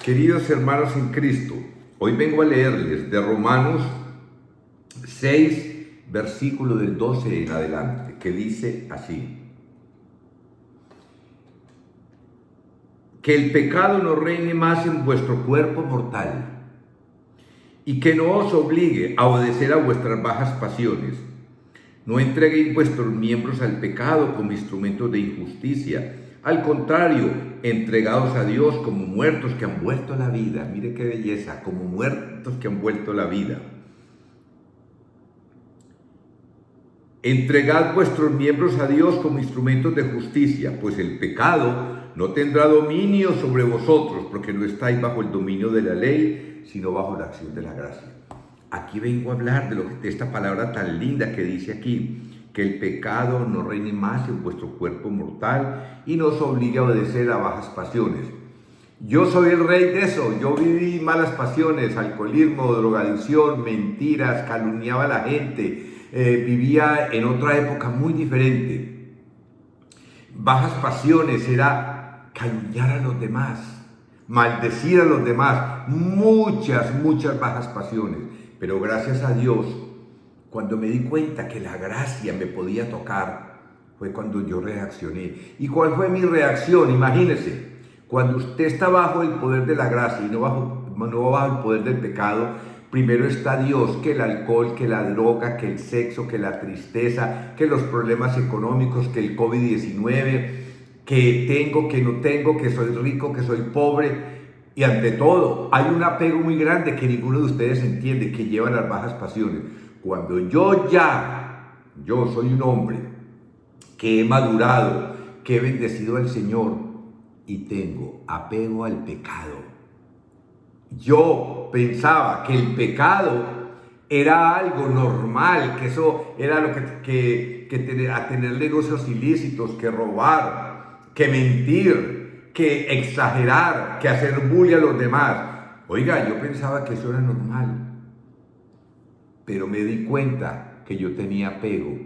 Queridos hermanos en Cristo, hoy vengo a leerles de Romanos 6, versículo del 12 en adelante, que dice así: que el pecado no reine más en vuestro cuerpo mortal, y que no os obligue a obedecer a vuestras bajas pasiones. No entreguéis vuestros miembros al pecado como instrumentos de injusticia. Al contrario, entregados a Dios como muertos que han vuelto a la vida. Mire qué belleza, como muertos que han vuelto a la vida. Entregad vuestros miembros a Dios como instrumentos de justicia, pues el pecado no tendrá dominio sobre vosotros, porque no estáis bajo el dominio de la ley, sino bajo la acción de la gracia. Aquí vengo a hablar de esta palabra tan linda que dice aquí, que el pecado no reine más en vuestro cuerpo mortal y no os obligue a obedecer a bajas pasiones. Yo soy el rey de eso. Yo viví malas pasiones, alcoholismo, drogadicción, mentiras, calumniaba a la gente, vivía en otra época muy diferente. Bajas pasiones era calumniar a los demás, maldecir a los demás, muchas bajas pasiones. Pero gracias a Dios, cuando me di cuenta que la gracia me podía tocar, fue cuando yo reaccioné. ¿Y cuál fue mi reacción? Imagínese, cuando usted está bajo el poder de la gracia y no bajo el poder del pecado, primero está Dios, que el alcohol, que la droga, que el sexo, que la tristeza, que los problemas económicos, que el COVID-19, que tengo, que no tengo, que soy rico, que soy pobre. Y ante todo, hay un apego muy grande que ninguno de ustedes entiende, que lleva las bajas pasiones. Cuando yo soy un hombre que he madurado, que he bendecido al Señor y tengo apego al pecado. Yo pensaba que el pecado era algo normal, que eso era lo que tener negocios ilícitos, que robar, que mentir, que exagerar, que hacer bullying a los demás. Oiga, yo pensaba que eso era normal, pero me di cuenta que yo tenía apego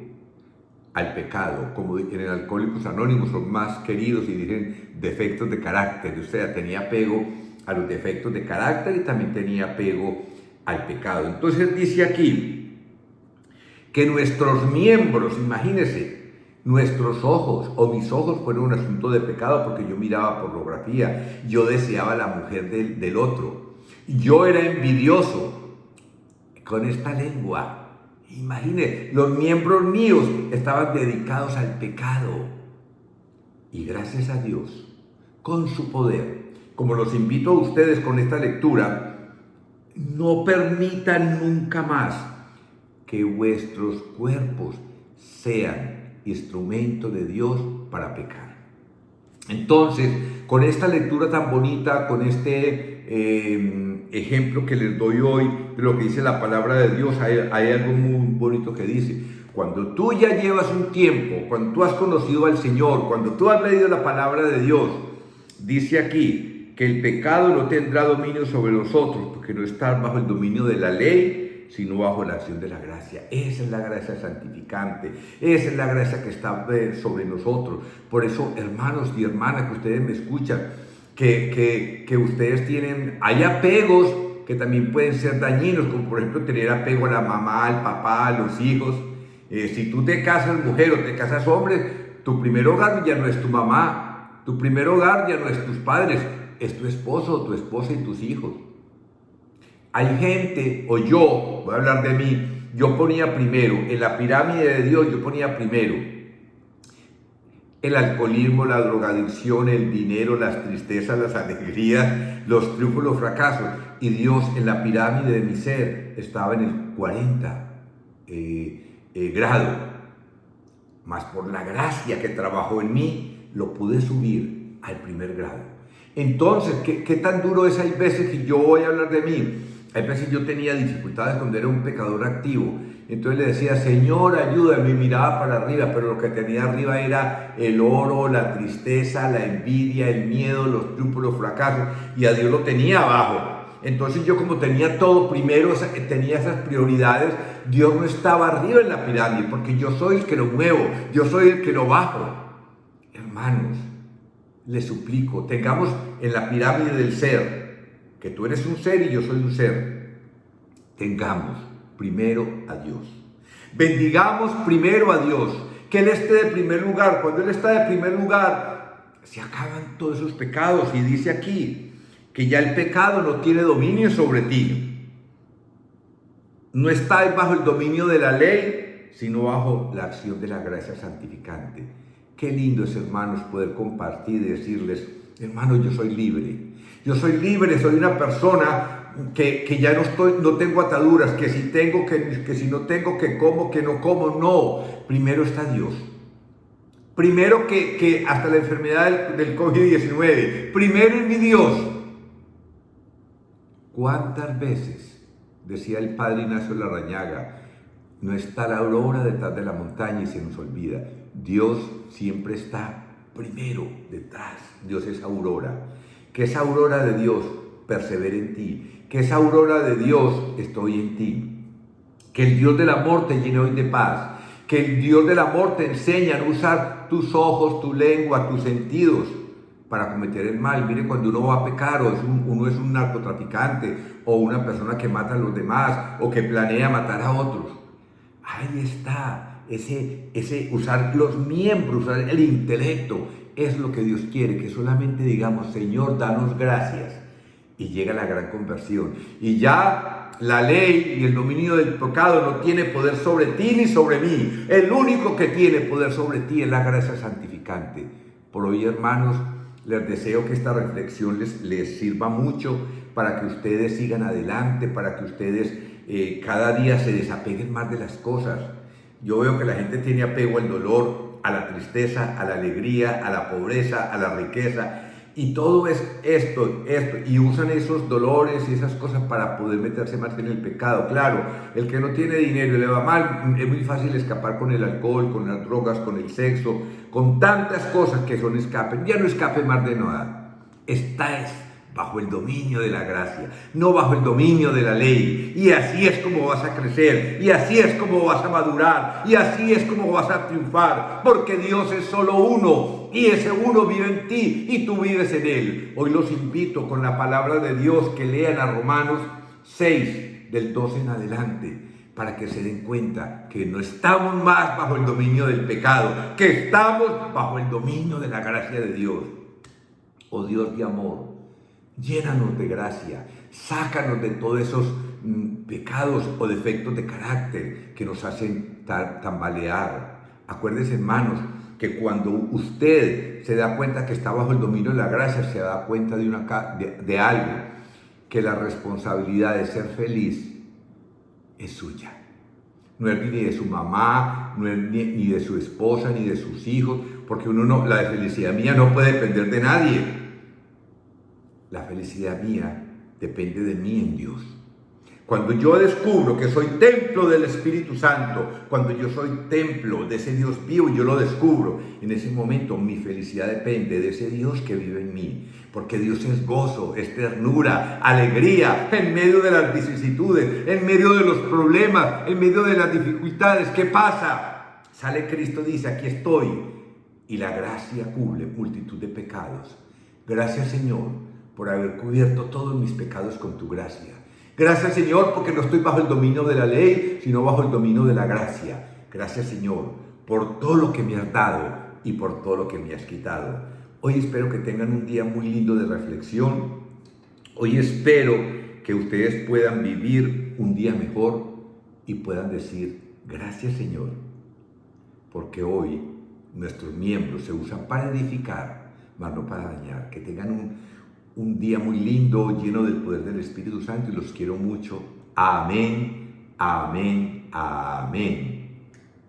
al pecado, como en el Alcohólicos Anónimos son más queridos y dicen defectos de carácter. O sea, tenía apego a los defectos de carácter y también tenía apego al pecado. Entonces dice aquí que nuestros miembros, imagínense, nuestros ojos o mis ojos fueron un asunto de pecado porque yo miraba pornografía, yo deseaba a la mujer del otro, yo era envidioso con esta lengua. Imagínense, los miembros míos estaban dedicados al pecado. Y gracias a Dios, con su poder, como los invito a ustedes con esta lectura, no permitan nunca más que vuestros cuerpos sean instrumento de Dios para pecar. Entonces, con esta lectura tan bonita, con este ejemplo que les doy hoy de lo que dice la palabra de Dios, hay algo muy bonito que dice: cuando tú ya llevas un tiempo, cuando tú has conocido al Señor, cuando tú has leído la palabra de Dios, dice aquí que el pecado no tendrá dominio sobre nosotros, porque no está bajo el dominio de la ley, sino bajo la acción de la gracia. Esa es la gracia santificante, esa es la gracia que está sobre nosotros. Por eso, hermanos y hermanas que ustedes me escuchan, que ustedes hay apegos que también pueden ser dañinos, como por ejemplo tener apego a la mamá, al papá, a los hijos. Si tú te casas mujer o te casas hombre, tu primer hogar ya no es tu mamá, tu primer hogar ya no es tus padres, es tu esposo, tu esposa y tus hijos. Hay gente, o yo, voy a hablar de mí, yo ponía primero, en la pirámide de Dios yo ponía primero el alcoholismo, la drogadicción, el dinero, las tristezas, las alegrías, los triunfos, los fracasos. Y Dios en la pirámide de mi ser estaba en el 40 grado. Mas por la gracia que trabajó en mí, lo pude subir al primer grado. Entonces, ¿qué tan duro es? Hay veces que yo voy a hablar de mí. Hay veces yo tenía dificultades cuando era un pecador activo. Entonces le decía: Señor, ayúdame, miraba para arriba, pero lo que tenía arriba era el oro, la tristeza, la envidia, el miedo, los triunfos, los fracasos, y a Dios lo tenía abajo. Entonces yo, como tenía todo primero, tenía esas prioridades, Dios no estaba arriba en la pirámide, porque yo soy el que lo muevo, yo soy el que lo bajo. Hermanos, les suplico, tengamos en la pirámide del ser que tú eres un ser y yo soy un ser, tengamos primero a Dios. Bendigamos primero a Dios, que Él esté de primer lugar. Cuando Él está de primer lugar, se acaban todos esos pecados. Y dice aquí que ya el pecado no tiene dominio sobre ti. No estás bajo el dominio de la ley, sino bajo la acción de la gracia santificante. Qué lindo es, hermanos, poder compartir y decirles: hermanos, yo soy libre. Yo soy libre, soy una persona que ya no tengo ataduras, que si tengo, que si no tengo, que como, que no como. No, primero está Dios. Primero que hasta la enfermedad del COVID-19. Primero es mi Dios. ¿Cuántas veces, decía el padre Ignacio Larrañaga, no está la aurora detrás de la montaña y se nos olvida? Dios siempre está primero detrás. Dios es aurora. Que esa aurora de Dios persevere en ti. Que esa aurora de Dios estoy en ti. Que el Dios del amor te llene hoy de paz. Que el Dios del amor te enseñe a no usar tus ojos, tu lengua, tus sentidos para cometer el mal. Mire, cuando uno va a pecar, uno es un narcotraficante o una persona que mata a los demás o que planea matar a otros. Ahí está, ese usar los miembros, usar el intelecto, es lo que Dios quiere, que solamente digamos: Señor, danos gracias. Y llega la gran conversión. Y ya la ley y el dominio del pecado no tiene poder sobre ti ni sobre mí. El único que tiene poder sobre ti es la gracia santificante. Por hoy, hermanos, les deseo que esta reflexión les sirva mucho para que ustedes sigan adelante, para que ustedes cada día se desapeguen más de las cosas. Yo veo que la gente tiene apego al dolor, a la tristeza, a la alegría, a la pobreza, a la riqueza. Y todo es esto, y usan esos dolores y esas cosas para poder meterse más en el pecado. Claro, el que no tiene dinero y le va mal, es muy fácil escapar con el alcohol, con las drogas, con el sexo, con tantas cosas que son escape. Ya no escape más de nada. Estás bajo el dominio de la gracia, no bajo el dominio de la ley. Y así es como vas a crecer, y así es como vas a madurar, y así es como vas a triunfar, porque Dios es solo uno, y ese uno vive en ti, y tú vives en Él. Hoy los invito con la palabra de Dios que lean a Romanos 6, del 12 en adelante, para que se den cuenta que no estamos más bajo el dominio del pecado, que estamos bajo el dominio de la gracia de Dios. Oh Dios de amor, llénanos de gracia, sácanos de todos esos pecados o defectos de carácter que nos hacen tambalear. Acuérdense, hermanos, que cuando usted se da cuenta que está bajo el dominio de la gracia, se da cuenta de algo, que la responsabilidad de ser feliz es suya. No es ni de su mamá, no es ni de su esposa, ni de sus hijos, porque la felicidad mía no puede depender de nadie. La felicidad mía depende de mí en Dios. Cuando yo descubro que soy templo del Espíritu Santo, cuando yo soy templo de ese Dios vivo, yo lo descubro. En ese momento mi felicidad depende de ese Dios que vive en mí. Porque Dios es gozo, es ternura, alegría, en medio de las vicisitudes, en medio de los problemas, en medio de las dificultades. ¿Qué pasa? Sale Cristo, dice: aquí estoy. Y la gracia cubre multitud de pecados. Gracias, Señor, por haber cubierto todos mis pecados con tu gracia. Gracias, Señor, porque no estoy bajo el dominio de la ley, sino bajo el dominio de la gracia. Gracias, Señor, por todo lo que me has dado y por todo lo que me has quitado. Hoy espero que tengan un día muy lindo de reflexión. Hoy espero que ustedes puedan vivir un día mejor y puedan decir: gracias, Señor, porque hoy nuestros miembros se usan para edificar, mas no para dañar. Que tengan un día muy lindo, lleno del poder del Espíritu Santo, y los quiero mucho. Amén, amén, amén.